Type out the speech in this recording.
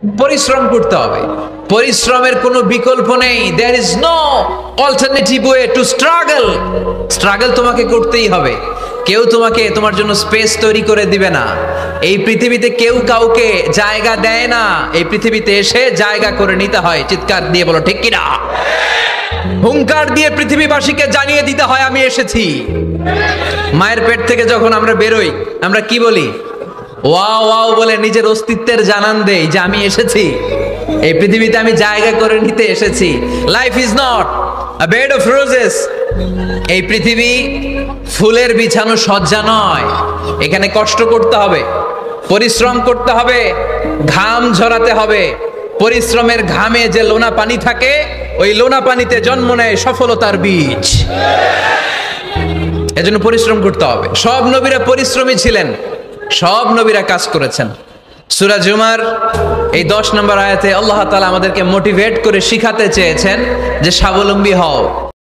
পরিশ্রম করতে হবে, পরিশ্রমের কোনো বিকল্প নেই। There is no alternative way to struggle. Struggle তোমাকে করতেই হবে। কেউ তোমাকে তোমার জন্য স্পেস তৈরি করে দিবে না। এই পৃথিবীতে কেউ কাউকে জায়গা দেয় না, এই পৃথিবীতে এসে জায়গা করে নিতে হয়। চিৎকার দিয়ে বলো ঠিক কিনা? হুঙ্কার দিয়ে পৃথিবীবাসীকে জানিয়ে দিতে হয় আমি এসেছি। মায়ের পেট থেকে যখন আমরা বেরোই, আমরা কি বলি? ওয়াও ওয়াও বলে নিজের অস্তিত্বের জানান দেই যে আমি এসেছি, এই পৃথিবীতে আমি জায়গা করে নিতে এসেছি। Life is not a bed of roses. এই পৃথিবী ফুলের বিছানো সজ্জা নয়। এখানে কষ্ট করতে হবে, পরিশ্রম করতে হবে, ঘাম ঝরাতে হবে। পরিশ্রমের ঘামে যে লোনা পানি থাকে, ওই লোনা পানিতে জন্ম নেয় সফলতার বীজ। এজন্য পরিশ্রম করতে হবে। সব নবীরা পরিশ্রমী ছিলেন, সব নবীরা কাজ করেছেন। সূরা জুমার এই 10 নম্বর আয়াতে আল্লাহ তাআলা আমাদেরকে মোটিভেট করে শিখাতে চেয়েছেন যে স্বাবলম্বী হও।